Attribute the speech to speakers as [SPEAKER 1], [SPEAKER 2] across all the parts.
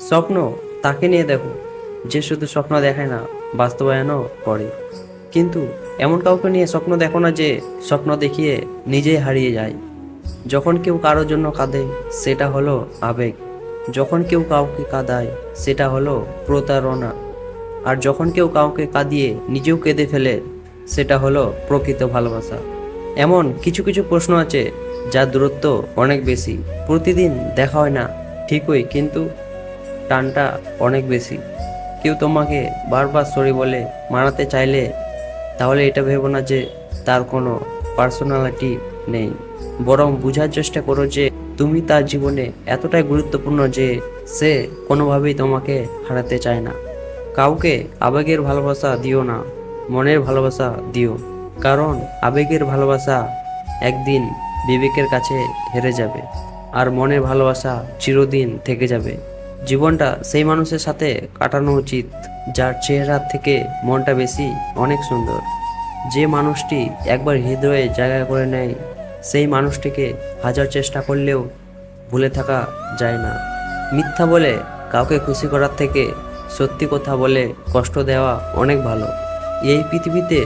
[SPEAKER 1] স্বপ্ন তাকে নিয়ে দেখো যে শুধু স্বপ্ন দেখে না, বাস্তবায়নও করে। কিন্তু এমন কাউকে নিয়ে স্বপ্ন দেখো না যে স্বপ্ন দেখিয়ে নিজেই হারিয়ে যায়। যখন কেউ কারোর জন্য কাঁদে সেটা হলো আবেগ, যখন কেউ কাউকে কাঁদায় সেটা হলো প্রতারণা, আর যখন কেউ কাউকে কাঁদিয়ে নিজেও কেঁদে ফেলে সেটা হলো প্রকৃত ভালোবাসা। এমন কিছু কিছু প্রশ্ন আছে যার দূরত্ব অনেক বেশি, প্রতিদিন দেখা হয় না ঠিকই, কিন্তু টানটা অনেক বেশি। কেউ তোমাকে বারবার সরি বলে মানাতে চাইলে তাহলে এটা ভেবো না যে তার কোনো পার্সোনালিটি নেই, বরং বোঝার চেষ্টা করো যে তুমি তার জীবনে এতটাই গুরুত্বপূর্ণ যে সে কোনোভাবেই তোমাকে হারাতে চায় না। কাউকে আবেগের ভালোবাসা দিও না, মনের ভালোবাসা দিও। কারণ আবেগের ভালোবাসা একদিন বিবেকের কাছে হেরে যাবে, আর মনের ভালোবাসা চিরদিন থেকে যাবে। জীবনটা সেই মানুষের সাথে কাটানো উচিত যার চেহারা থেকে মনটা বেশি অনেক সুন্দর। যে মানুষটি একবার হৃদয়ে জায়গা করে নেয় সেই মানুষটিকে হাজার চেষ্টা করলেও ভুলে থাকা যায় না। মিথ্যা বলে কাউকে খুশি করার থেকে সত্যি কথা বলে কষ্ট দেওয়া অনেক ভালো। এই পৃথিবীতে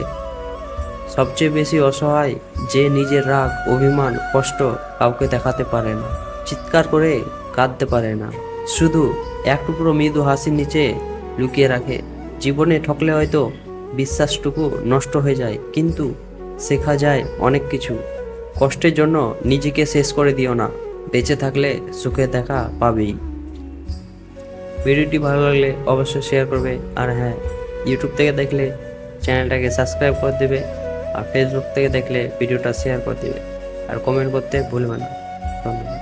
[SPEAKER 1] সবচেয়ে বেশি অসহায় যে নিজের রাগ, অভিমান, কষ্ট কাউকে দেখাতে পারে না, চিৎকার করে কাঁদতে পারে না, শুধু এক টুকরো মৃদু হাসির নিচে লুকিয়ে রাখে। জীবনে ঠকলে হয়তো বিশ্বাসটুকু নষ্ট হয়ে যায়, কিন্তু শেখা যায় অনেক কিছু। কষ্টের জন্য নিজেকে শেষ করে দিও না, বেঁচে থাকলে সুখে দেখা পাবেই। ভিডিওটি ভালো লাগলে অবশ্যই শেয়ার করবে, আর হ্যাঁ, ইউটিউব থেকে দেখলে চ্যানেলটাকে সাবস্ক্রাইব করে দেবে, আর ফেসবুক থেকে দেখলে ভিডিওটা শেয়ার করে দেবে, আর কমেন্ট করতে ভুলবে না। ধন্যবাদ।